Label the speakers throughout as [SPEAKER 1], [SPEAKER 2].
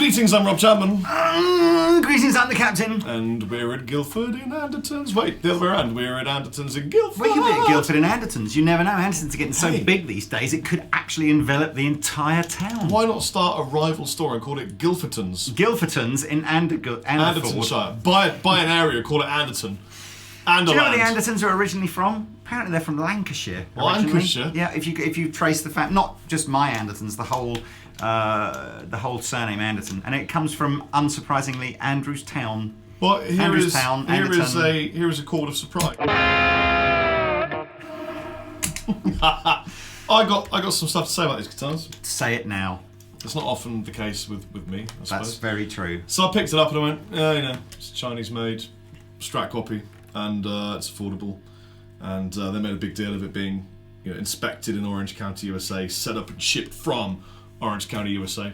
[SPEAKER 1] Greetings, I'm Rob Chapman.
[SPEAKER 2] Greetings, I'm the captain.
[SPEAKER 1] And we're at Guildford in Andertons. Wait, the other way around. We're at Andertons in Guildford.
[SPEAKER 2] Well, you be at Guildford and Andertons. You never know. Andertons are getting so big these days, it could actually envelop the entire town.
[SPEAKER 1] Why not start a rival store and call it Guildfordtons?
[SPEAKER 2] Guildfordtons in
[SPEAKER 1] Andertonshire. Buy an area, call it Anderton.
[SPEAKER 2] Do you know where the Andertons are originally from? Apparently they're from Lancashire.
[SPEAKER 1] Lancashire?
[SPEAKER 2] Yeah, if you trace the fact, not just my Andertons, the whole surname Anderton, and it comes from, unsurprisingly, Andrews Town.
[SPEAKER 1] Well, here is a chord of surprise. I got some stuff to say about these guitars.
[SPEAKER 2] Say it now.
[SPEAKER 1] It's not often the case with me, I suppose.
[SPEAKER 2] That's very true.
[SPEAKER 1] So I picked it up and I went, it's Chinese made, Strat copy, and it's affordable. And they made a big deal of it being inspected in Orange County, USA, set up and shipped from Orange County, USA.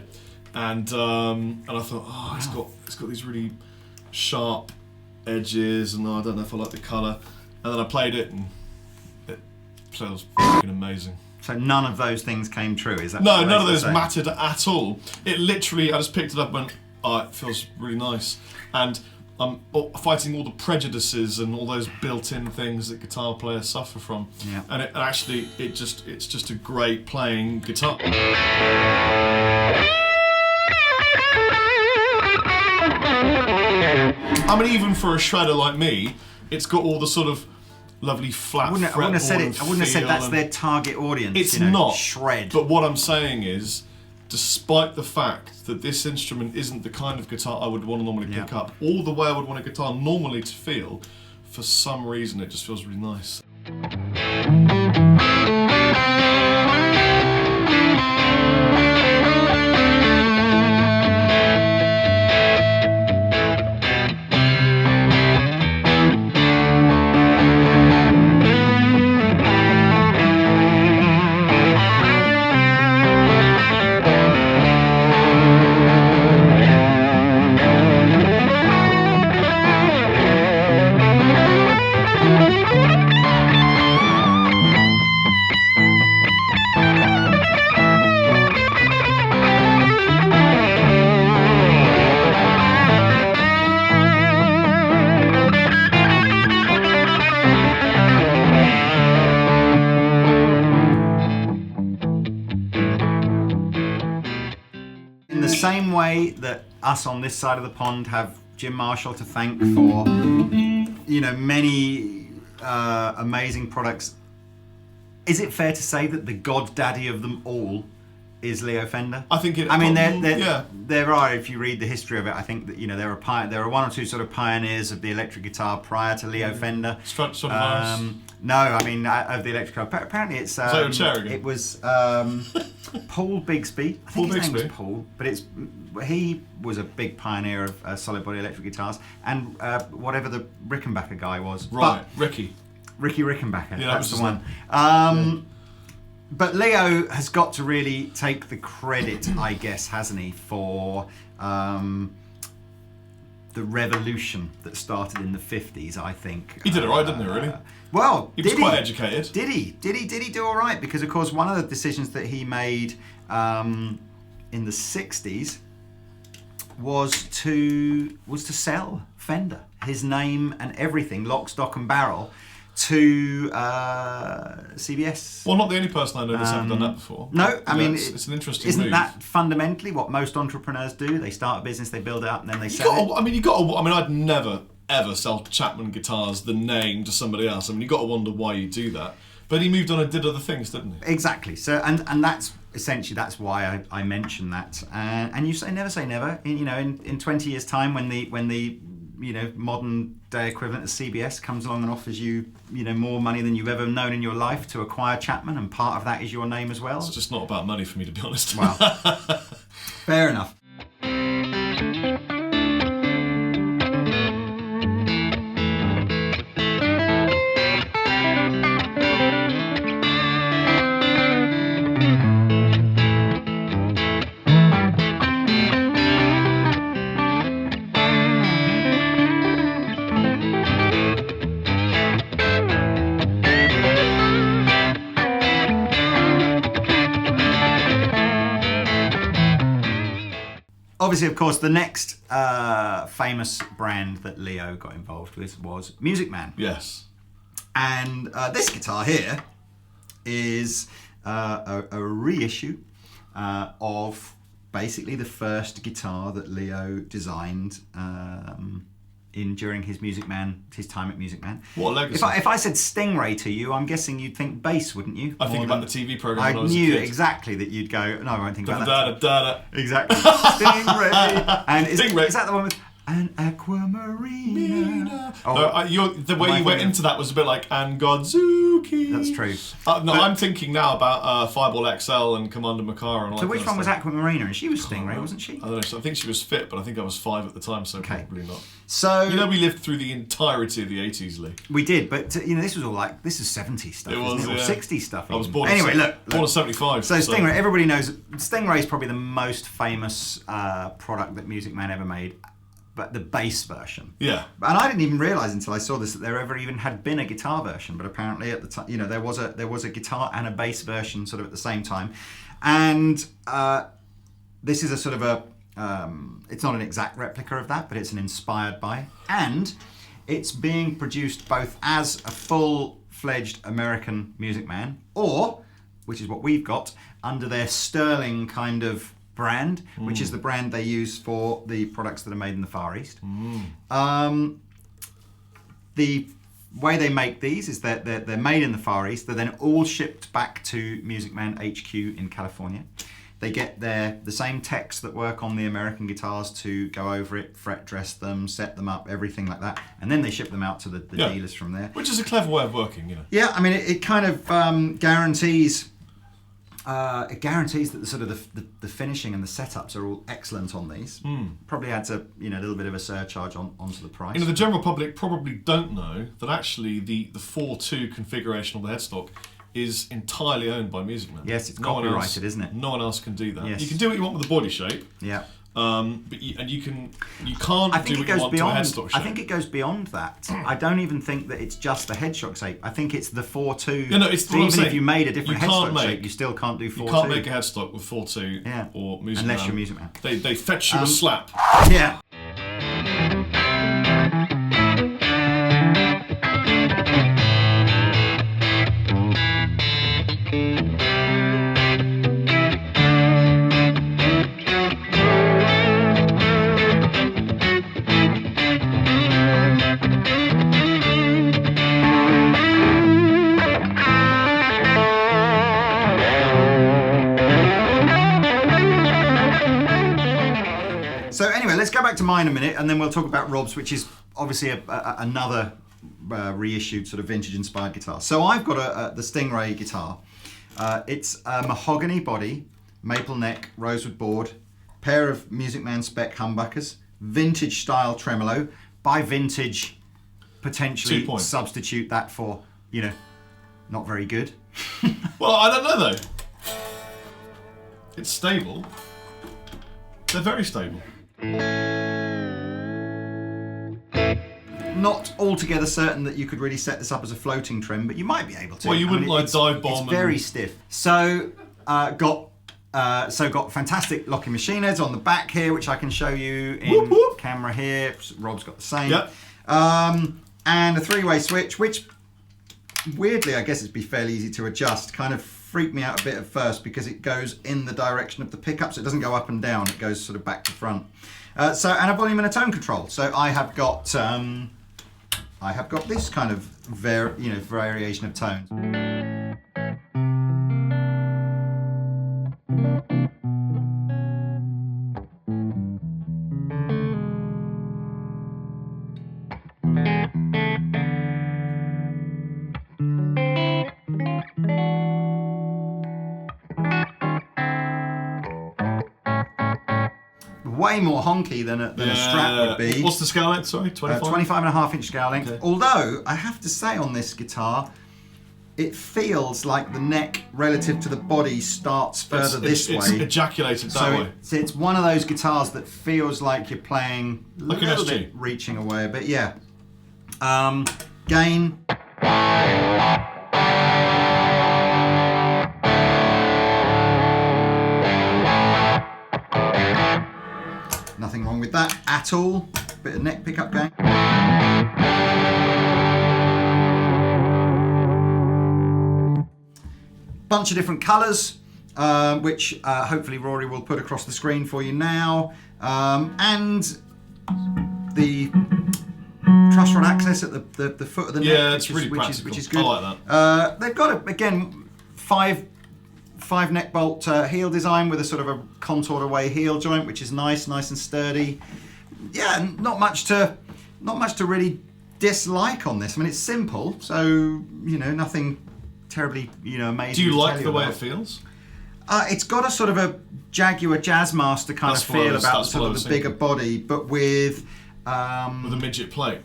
[SPEAKER 1] And I thought, it's got these really sharp edges, and I don't know if I like the colour. And then I played it, and it feels fucking amazing.
[SPEAKER 2] So none of those things came true, is that?
[SPEAKER 1] No, none of those mattered at all. It literally, I just picked it up and went, it feels really nice. And I'm fighting all the prejudices and all those built-in things that guitar players suffer from.
[SPEAKER 2] Yeah.
[SPEAKER 1] And it's just a great playing guitar. I mean, even for a shredder like me, it's got all the sort of lovely flat fretboard. I
[SPEAKER 2] wouldn't have said that's their target audience.
[SPEAKER 1] It's not
[SPEAKER 2] shred.
[SPEAKER 1] But what I'm saying is, despite the fact that this instrument isn't the kind of guitar I would want to normally pick up, all the way I would want a guitar normally to feel, for some reason it just feels really nice.
[SPEAKER 2] Same way that us on this side of the pond have Jim Marshall to thank for many amazing products. Is it fair to say that the goddaddy of them all is Leo Fender?
[SPEAKER 1] I think it.
[SPEAKER 2] I mean, there are. If you read the history of it, I think that there are one or two sort of pioneers of the electric guitar prior to Leo Fender. No, I mean of the electric guitar. Apparently, it's. It was Paul Bigsby. I think his name was Paul, but he was a big pioneer of solid body electric guitars, and whatever the Rickenbacker guy was.
[SPEAKER 1] Right, Ricky
[SPEAKER 2] Rickenbacker.
[SPEAKER 1] Yeah,
[SPEAKER 2] that's the one. But Leo has got to really take the credit, I guess, hasn't he, for the revolution that started in the 50s, I think.
[SPEAKER 1] He did it right, didn't he, really?
[SPEAKER 2] Well,
[SPEAKER 1] he was quite educated.
[SPEAKER 2] Did he do all right? Because, of course, one of the decisions that he made in the 60s was to sell Fender, his name and everything, lock, stock and barrel, to CBS.
[SPEAKER 1] Well, not the only person I know that's ever done that before.
[SPEAKER 2] No, I mean,
[SPEAKER 1] it's an interesting
[SPEAKER 2] isn't
[SPEAKER 1] move.
[SPEAKER 2] that fundamentally what most entrepreneurs do? They start a business, they build it up, and then they sell it.
[SPEAKER 1] I'd never ever sell Chapman guitars, the name, to somebody else. I mean, you got to wonder why you do that. But he moved on and did other things, didn't he?
[SPEAKER 2] Exactly. So, and that's essentially why I mentioned that. And you never say never. In 20 years' time, when the modern day equivalent of CBS comes along and offers you more money than you've ever known in your life to acquire Chapman, and part of that is your name as well.
[SPEAKER 1] It's just not about money for me, to be honest.
[SPEAKER 2] Well, fair enough. obviously, of course, the next famous brand that Leo got involved with was Music Man.
[SPEAKER 1] Yes.
[SPEAKER 2] And this guitar here is a reissue of basically the first guitar that Leo designed during his time at Music Man.
[SPEAKER 1] What a legacy.
[SPEAKER 2] If I said Stingray to you, I'm guessing you'd think bass, wouldn't you?
[SPEAKER 1] I think about the TV program when I was a
[SPEAKER 2] knew
[SPEAKER 1] kid.
[SPEAKER 2] exactly that you'd go, no, I won't think about that.
[SPEAKER 1] Da-da-da-da-da.
[SPEAKER 2] Exactly. Stingray. And
[SPEAKER 1] Stingray.
[SPEAKER 2] Is that the one with an aquamarina?
[SPEAKER 1] No, the way you went into that was a bit like "And Godzuki."
[SPEAKER 2] That's true.
[SPEAKER 1] No, I'm thinking now about Fireball XL and Commander Makara. And all
[SPEAKER 2] So
[SPEAKER 1] that
[SPEAKER 2] which
[SPEAKER 1] kind
[SPEAKER 2] one
[SPEAKER 1] of
[SPEAKER 2] was
[SPEAKER 1] stuff.
[SPEAKER 2] Aquamarina? And she was Stingray, wasn't she?
[SPEAKER 1] I don't know. So I think she was fit, but I think I was 5 at the time, so
[SPEAKER 2] Okay.
[SPEAKER 1] probably not.
[SPEAKER 2] So
[SPEAKER 1] You know, we lived through the entirety of the 80s, Lee.
[SPEAKER 2] we did, but this was all like, this is 70s stuff,
[SPEAKER 1] It was,
[SPEAKER 2] isn't it? Or
[SPEAKER 1] yeah.
[SPEAKER 2] 60s stuff.
[SPEAKER 1] I was
[SPEAKER 2] even.
[SPEAKER 1] born
[SPEAKER 2] Anyway,
[SPEAKER 1] in,
[SPEAKER 2] look.
[SPEAKER 1] born in 75.
[SPEAKER 2] So Stingray, everybody knows Stingray is probably the most famous product that Music Man ever made, but the bass version.
[SPEAKER 1] Yeah.
[SPEAKER 2] And I didn't even realise until I saw this that there ever even had been a guitar version. But apparently at the time, there was a guitar and a bass version sort of at the same time. And this is a sort of it's not an exact replica of that, but it's an inspired by. And it's being produced both as a full-fledged American Music Man, or, which is what we've got, under their Sterling kind of brand, which is the brand they use for the products that are made in the Far East. The way they make these is that they're made in the Far East. They're then all shipped back to Music Man HQ in California. They get the same techs that work on the American guitars to go over it, fret dress them, set them up, everything like that, and then they ship them out to the dealers from there.
[SPEAKER 1] Which is a clever way of working,
[SPEAKER 2] Yeah, I mean, it kind of guarantees. It guarantees that the sort of the finishing and the setups are all excellent on these. Probably adds a little bit of a surcharge onto the price.
[SPEAKER 1] The general public probably don't know that actually the 4.2 configuration of the headstock is entirely owned by Music Man.
[SPEAKER 2] Yes, it's copyrighted, isn't it?
[SPEAKER 1] No one else can do that.
[SPEAKER 2] Yes.
[SPEAKER 1] You can do what you want with the body shape.
[SPEAKER 2] Yeah.
[SPEAKER 1] But you can't do what you want to a headstock shape.
[SPEAKER 2] I think it goes beyond that. I don't even think that it's just the headstock shape. I think it's the 4.2.
[SPEAKER 1] Yeah, no, it's
[SPEAKER 2] so even if you made a different headstock shape, you still can't do 4.2.
[SPEAKER 1] You can't make a headstock with 4.2 or Music Man.
[SPEAKER 2] Unless you're Music Man.
[SPEAKER 1] They fetch you a slap.
[SPEAKER 2] Yeah. So anyway, let's go back to mine a minute, and then we'll talk about Rob's, which is obviously another reissued sort of vintage-inspired guitar. So I've got the Stingray guitar. It's a mahogany body, maple neck, rosewood board, pair of Music Man spec humbuckers, vintage-style tremolo. By vintage, potentially substitute that for, not very good.
[SPEAKER 1] Well, I don't know though. It's stable. They're very stable.
[SPEAKER 2] Not altogether certain that you could really set this up as a floating trim, but you might be able to.
[SPEAKER 1] Well, you wouldn't dive bomb.
[SPEAKER 2] It's very stiff. So got fantastic locking machine heads on the back here, which I can show you in camera here. Rob's got the same.
[SPEAKER 1] Yep.
[SPEAKER 2] And a 3-way switch, which weirdly I guess it'd be fairly easy to adjust. Kind of freaked me out a bit at first because it goes in the direction of the pickup, so it doesn't go up and down. It goes sort of back to front. And a volume and a tone control. So I have got this kind of variation of tones. Way more honky than a Strat would be.
[SPEAKER 1] What's the scale length? Sorry, 25?
[SPEAKER 2] 25.5-inch scale length.
[SPEAKER 1] Okay.
[SPEAKER 2] Although, I have to say on this guitar, it feels like the neck relative to the body starts further this way.
[SPEAKER 1] It's ejaculated that way.
[SPEAKER 2] So it's one of those guitars that feels like you're playing a
[SPEAKER 1] like
[SPEAKER 2] little
[SPEAKER 1] an SG.
[SPEAKER 2] bit reaching away a bit, yeah. Gain. at all. Bit of neck pickup going. Bunch of different colours, which hopefully Rory will put across the screen for you now. And the truss rod access at the foot of the neck,
[SPEAKER 1] it's really practical.
[SPEAKER 2] Which is good.
[SPEAKER 1] I like that.
[SPEAKER 2] They've got, again, five neck bolt heel design with a sort of a contoured away heel joint, which is nice and sturdy. Yeah, not much to really dislike on this. I mean, it's simple, so nothing terribly amazing.
[SPEAKER 1] Do you like the way it feels?
[SPEAKER 2] It's got a sort of a Jaguar Jazzmaster kind of feel about sort of the bigger body, but with a
[SPEAKER 1] midget plate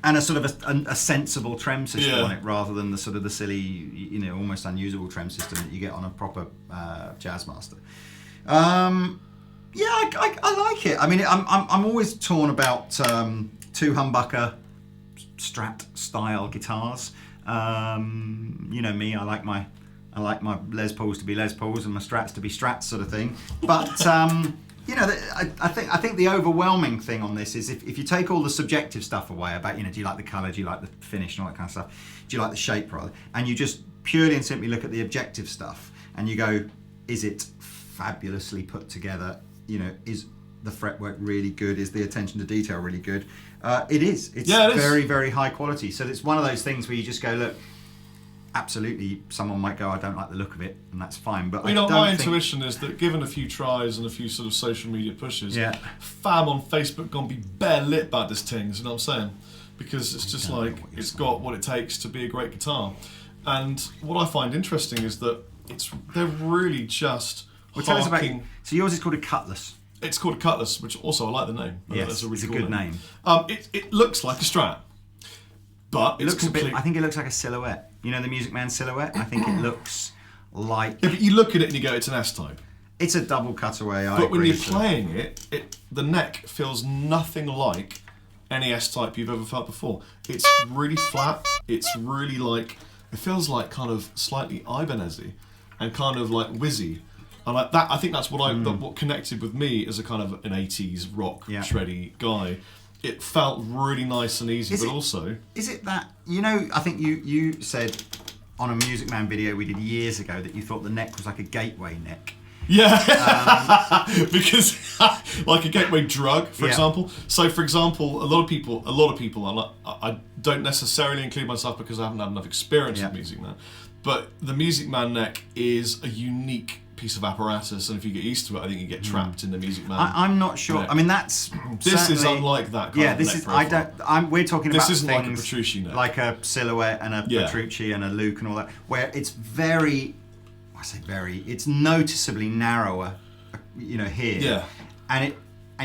[SPEAKER 2] and a sort of a sensible trem system on it, rather than the sort of the silly, almost unusable trem system that you get on a proper Jazzmaster. Yeah, I like it. I mean, I'm always torn about two humbucker Strat style guitars. You know me, I like my Les Pauls to be Les Pauls and my Strats to be Strats, sort of thing. But I think the overwhelming thing on this is if you take all the subjective stuff away about do you like the colour, do you like the finish and all that kind of stuff, do you like the shape rather, and you just purely and simply look at the objective stuff and you go, is it fabulously put together? Is the fretwork really good? Is the attention to detail really good? It is. It's very, very high quality. So it's one of those things where you just go, look, absolutely, someone might go, I don't like the look of it, and that's fine. But
[SPEAKER 1] my intuition is that given a few tries and a few sort of social media pushes, fam on Facebook gonna be bare lit about this thing. You know what I'm saying? Because it's just like it's got what it takes to be a great guitar. And what I find interesting is that they're really just.
[SPEAKER 2] Well, tell us about. So yours is called a Cutlass.
[SPEAKER 1] It's called a Cutlass, which also I like the name.
[SPEAKER 2] Yes,
[SPEAKER 1] that's a really
[SPEAKER 2] it's a
[SPEAKER 1] cool
[SPEAKER 2] good name.
[SPEAKER 1] It looks like a Strat, but
[SPEAKER 2] it looks a bit. I think it looks like a silhouette. The Music Man silhouette. I think it looks like.
[SPEAKER 1] Yeah, but you look at it and you go, it's an S-type.
[SPEAKER 2] It's a double cutaway.
[SPEAKER 1] But when you're playing it, the neck feels nothing like any S-type you've ever felt before. It's really flat. It's really it feels like kind of slightly Ibanez-y and kind of like whizzy. And I think that's what connected with me as a kind of an 80s rock shreddy guy. It felt really nice and easy, also... Is it that...
[SPEAKER 2] I think you said on a Music Man video we did years ago that you thought the neck was like a gateway neck.
[SPEAKER 1] Yeah, because like a gateway drug, for example. So, for example, a lot of people, I don't necessarily include myself because I haven't had enough experience with Music Man, but the Music Man neck is a unique piece of apparatus, and if you get used to it, I think you get trapped in the Music Man.
[SPEAKER 2] I'm not sure. Neck. I mean, this
[SPEAKER 1] is unlike that. Kind of
[SPEAKER 2] this is.
[SPEAKER 1] Profile.
[SPEAKER 2] We're talking about
[SPEAKER 1] this isn't
[SPEAKER 2] things
[SPEAKER 1] like a Petrucci neck,
[SPEAKER 2] like a Silhouette and a Petrucci and a Luke and all that, where it's very. I say very. It's noticeably narrower, here.
[SPEAKER 1] Yeah.
[SPEAKER 2] And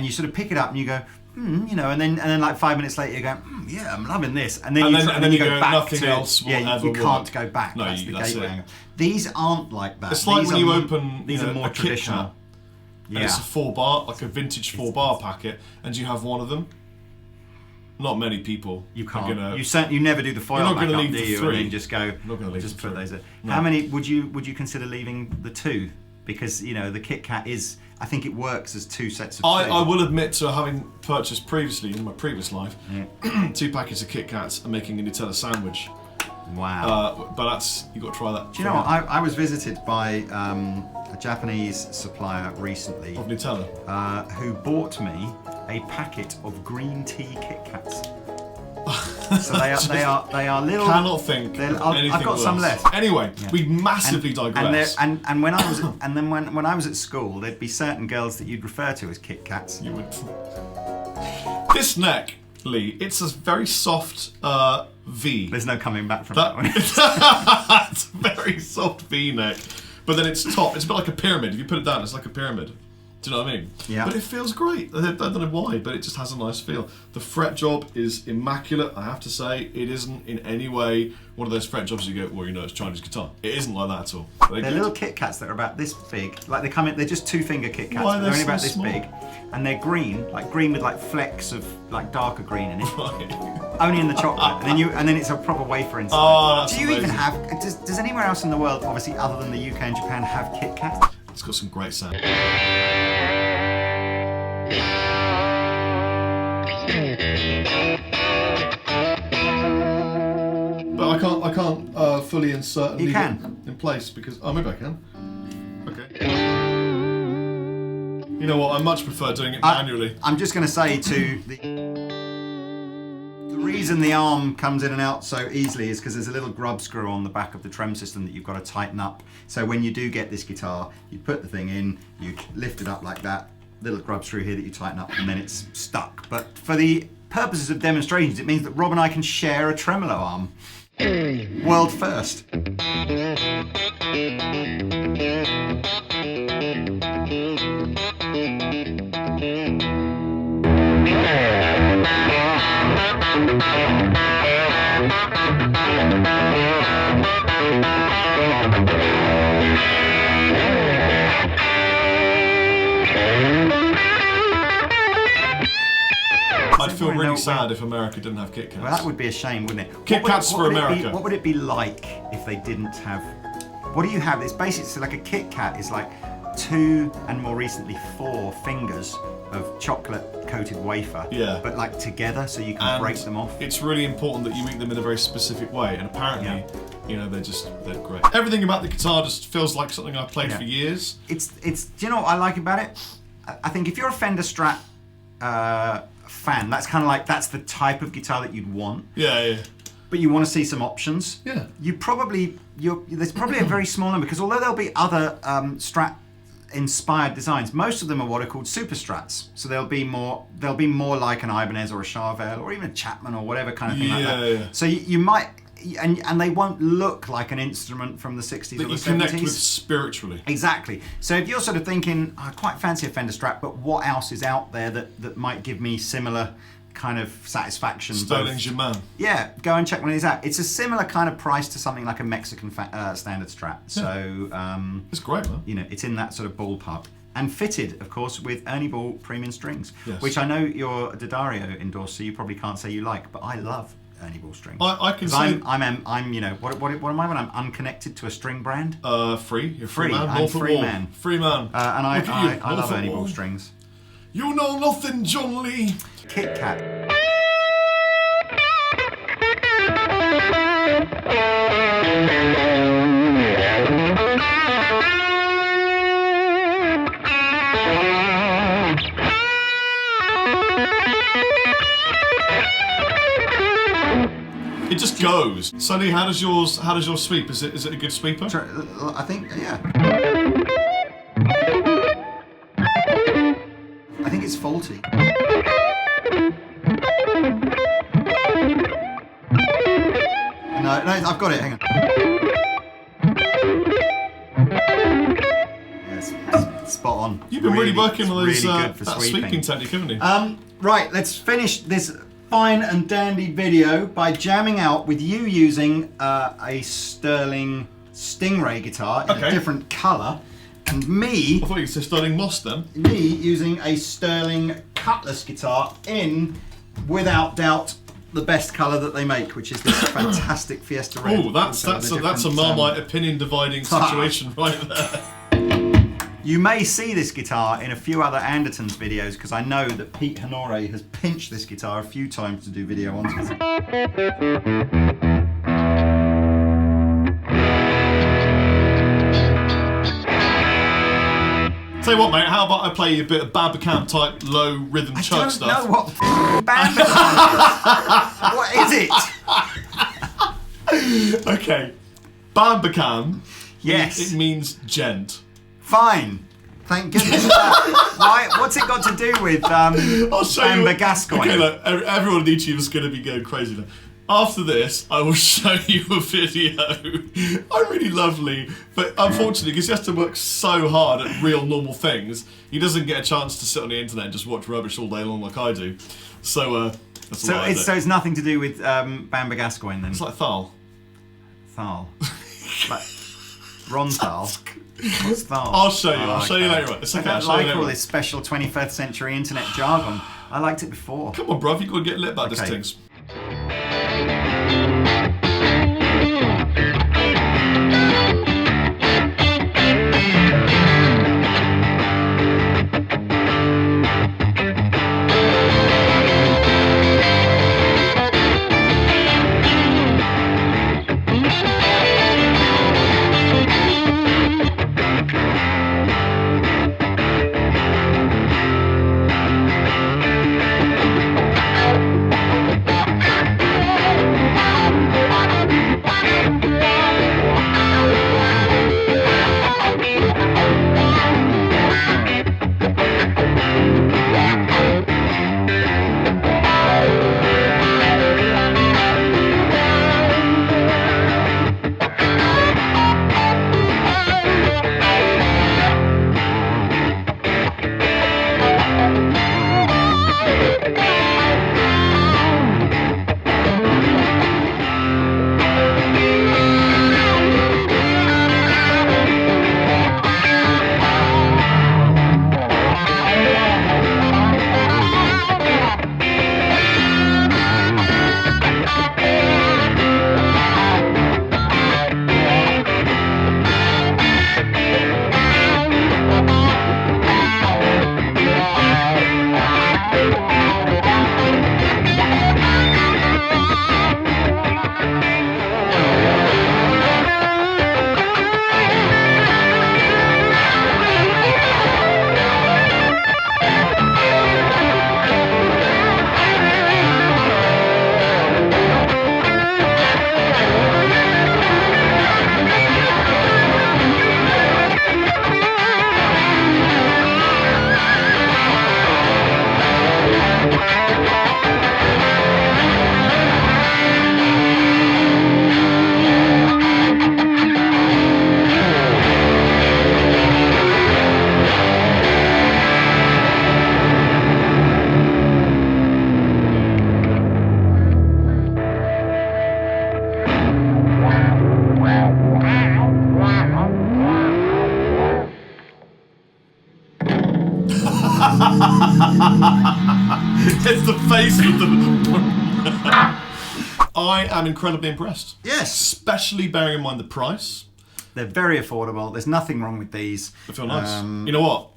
[SPEAKER 2] you sort of pick it up and you go, and then like 5 minutes later you go, yeah, I'm loving this, and then you go back
[SPEAKER 1] nothing
[SPEAKER 2] to
[SPEAKER 1] else will
[SPEAKER 2] you can't go back.
[SPEAKER 1] No,
[SPEAKER 2] that's the
[SPEAKER 1] that's
[SPEAKER 2] gateway
[SPEAKER 1] it.
[SPEAKER 2] angle. These aren't like that.
[SPEAKER 1] It's like when you open
[SPEAKER 2] these are more traditional.
[SPEAKER 1] And it's a 4-bar, like a vintage 4-bar packet, and you have one of them. Not many people.
[SPEAKER 2] You can't. You never do the foil
[SPEAKER 1] You're not
[SPEAKER 2] back
[SPEAKER 1] gonna
[SPEAKER 2] up,
[SPEAKER 1] leave
[SPEAKER 2] do
[SPEAKER 1] the
[SPEAKER 2] you?
[SPEAKER 1] three.
[SPEAKER 2] And then just go.
[SPEAKER 1] Not gonna leave
[SPEAKER 2] just
[SPEAKER 1] the
[SPEAKER 2] put
[SPEAKER 1] three.
[SPEAKER 2] those.
[SPEAKER 1] No.
[SPEAKER 2] How many would you consider leaving the 2? Because the Kit Kat is. I think it works as 2 sets of 2.
[SPEAKER 1] I will admit to having purchased previously in my previous life 2 packets of Kit Kats and making a Nutella sandwich.
[SPEAKER 2] Wow.
[SPEAKER 1] But you got to try that.
[SPEAKER 2] Do you know what? I was visited by a Japanese supplier recently
[SPEAKER 1] Of Nutella.
[SPEAKER 2] who bought me a packet of green tea Kit Kats. So they are little.
[SPEAKER 1] Cannot think.
[SPEAKER 2] I've got some left.
[SPEAKER 1] Anyway, we massively digress.
[SPEAKER 2] And when I was when I was at school, there'd be certain girls that you'd refer to as Kit Kats.
[SPEAKER 1] You would. This neck, Lee, it's a very soft V.
[SPEAKER 2] There's no coming back from that one.
[SPEAKER 1] It's a very soft V neck, but then it's top. It's a bit like a pyramid. If you put it down, it's like a pyramid. Do you know what I mean?
[SPEAKER 2] Yeah.
[SPEAKER 1] But it feels great. I don't know why, but it just has a nice feel. The fret job is immaculate, I have to say. It isn't in any way one of those fret jobs you go, well, it's Chinese guitar. It isn't like that at all.
[SPEAKER 2] They're little Kit Kats that are about this big. Like they come in, they're just 2-finger Kit Kats.
[SPEAKER 1] Why
[SPEAKER 2] they're only
[SPEAKER 1] so
[SPEAKER 2] about this
[SPEAKER 1] small?
[SPEAKER 2] big. And they're green with like flecks of like darker green in it.
[SPEAKER 1] Right.
[SPEAKER 2] Only in the chocolate. And then it's a proper wafer inside.
[SPEAKER 1] Oh, that's
[SPEAKER 2] Do you
[SPEAKER 1] amazing.
[SPEAKER 2] even have, does anywhere else in the world, obviously other than the UK and Japan, have Kit Kats?
[SPEAKER 1] It's got some great sound. But I can't fully insert and
[SPEAKER 2] You
[SPEAKER 1] leave
[SPEAKER 2] can.
[SPEAKER 1] it in place because maybe I can. Okay. You know what? I much prefer doing it manually.
[SPEAKER 2] I'm just going to say to the reason the arm comes in and out so easily is because there's a little grub screw on the back of the trem system that you've got to tighten up. So when you do get this guitar, you put the thing in, you lift it up like that, little grub screw here that you tighten up, and then it's stuck. But for the purposes of demonstrations, it means that Rob and I can share a tremolo arm. World first.
[SPEAKER 1] I'd feel really sad if America didn't have Kit Kats.
[SPEAKER 2] Well, that would be a shame, wouldn't it?
[SPEAKER 1] Kit Kats for America.
[SPEAKER 2] What would it be like if they didn't have... What do you have? It's basically so like a Kit Kat is like 2 and more recently 4 fingers of chocolate coated wafer.
[SPEAKER 1] Yeah.
[SPEAKER 2] But like together so you can break them off.
[SPEAKER 1] It's really important that you eat them in a very specific way, and apparently, you know, they're great. Everything about the guitar just feels like something I've played for years.
[SPEAKER 2] It's. Do you know what I like about it? I think if you're a Fender Strat fan, that's kind of like that's the type of guitar that you'd want.
[SPEAKER 1] Yeah.
[SPEAKER 2] But you want to see some options.
[SPEAKER 1] Yeah.
[SPEAKER 2] There's probably a very small number because although there'll be other Strat inspired designs, most of them are what are called super Strats. So they'll be more like an Ibanez or a Charvel or even a Chapman or whatever kind of thing like that.
[SPEAKER 1] Yeah.
[SPEAKER 2] So you might. And they won't look like an instrument from the 60s or the 70s.
[SPEAKER 1] That you connect with spiritually.
[SPEAKER 2] Exactly. So if you're sort of thinking, I quite fancy a Fender Strat, but what else is out there that might give me similar kind of satisfaction?
[SPEAKER 1] Sterling's your man.
[SPEAKER 2] Yeah, go and check one of these out. It's a similar kind of price to something like a Mexican standard Strat. So
[SPEAKER 1] it's great, man.
[SPEAKER 2] You know, it's in that sort of ballpark. And fitted, of course, with Ernie Ball premium strings,
[SPEAKER 1] yes.
[SPEAKER 2] Which I know you're a D'Addario endorser, so you probably can't say you like, but I love Ernie Ball strings.
[SPEAKER 1] I can say
[SPEAKER 2] I'm you know what am I when I'm unconnected to a string brand?
[SPEAKER 1] Free. You're free man.
[SPEAKER 2] I'm free man.
[SPEAKER 1] Free man.
[SPEAKER 2] And I love Ernie Ball strings.
[SPEAKER 1] You know nothing, John Lee.
[SPEAKER 2] Kit Kat.
[SPEAKER 1] It just goes. Sonny, how does yours sweep? Is it a good sweeper?
[SPEAKER 2] I think, yeah. I think it's faulty. No, I've got it. Hang on. Yes, spot on.
[SPEAKER 1] You've been really working on those
[SPEAKER 2] really good for
[SPEAKER 1] that
[SPEAKER 2] sweeping.
[SPEAKER 1] sweeping technique, haven't you?
[SPEAKER 2] Right, let's finish this fine and dandy video by jamming out with you using a Sterling Stingray guitar in a different colour, and me.
[SPEAKER 1] I thought you said Sterling Moss then.
[SPEAKER 2] Me using a Sterling Cutlass guitar in, without doubt, the best colour that they make, which is this fantastic Fiesta Red.
[SPEAKER 1] Oh, that's a Marmite opinion dividing situation right there.
[SPEAKER 2] You may see this guitar in a few other Andertons videos because I know that Pete Honore has pinched this guitar a few times to do video on it.
[SPEAKER 1] Tell you what, mate, how about I play you a bit of BadCat type low rhythm chug stuff?
[SPEAKER 2] I don't know what band is. What is it?
[SPEAKER 1] Okay. BadCat.
[SPEAKER 2] Yes.
[SPEAKER 1] It means gent.
[SPEAKER 2] Fine. Thank goodness for that. Why? What's it got to do with Amber Gascoigne?
[SPEAKER 1] Okay, look, everyone on YouTube is going to be going crazy now. After this, I will show you a video. I'm really lovely, but unfortunately, because he has to work so hard at real normal things, he doesn't get a chance to sit on the internet and just watch rubbish all day long like I do. So, that's a lot.
[SPEAKER 2] So it's nothing to do with Amber Gascoigne then?
[SPEAKER 1] It's like Thal.
[SPEAKER 2] Thal. Like Ron Thal. What's Thal?
[SPEAKER 1] I'll show you. I'll show you later. It's okay.
[SPEAKER 2] I don't like all this special 21st century internet jargon. I liked it before.
[SPEAKER 1] Come on, bruv. You've got to get lit about these things. It's the face with the... I am incredibly impressed.
[SPEAKER 2] Yes.
[SPEAKER 1] Especially bearing in mind the price.
[SPEAKER 2] They're very affordable. There's nothing wrong with these.
[SPEAKER 1] They feel nice. You know what?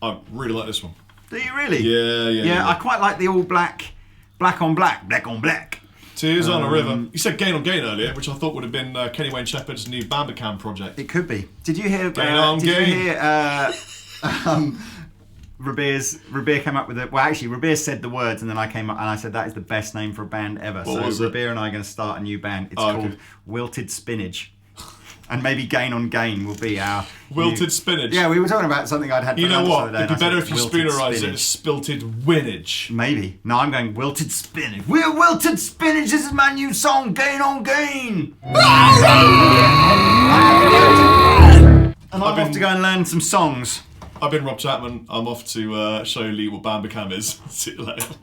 [SPEAKER 1] I really like this one.
[SPEAKER 2] Do you really?
[SPEAKER 1] Yeah.
[SPEAKER 2] I quite like the all black on black on black.
[SPEAKER 1] Tears on a River. You said Gain on Gain earlier, which I thought would have been Kenny Wayne Shepherd's new Bandicam project.
[SPEAKER 2] It could be. Did you hear?
[SPEAKER 1] Gain on Gain.
[SPEAKER 2] Rabir came up with it. Well, actually, Rabir said the words, and then I came up and I said that is the best name for a band ever.
[SPEAKER 1] What was
[SPEAKER 2] Rabir and I are going to start a new band. It's called Wilted Spinach. And maybe Gain on Gain will be our
[SPEAKER 1] Wilted Spinach.
[SPEAKER 2] Yeah, we were talking about something I'd had.
[SPEAKER 1] You know what? It'd be better if you
[SPEAKER 2] spoonerised
[SPEAKER 1] it as Spilted Winage.
[SPEAKER 2] Maybe. No, I'm going Wilted Spinach. We're Wilted Spinach. This is my new song, Gain on Gain. And I'm off to go and learn some songs.
[SPEAKER 1] I've been Rob Chapman. I'm off to show Lee what Bandicam is. See you later.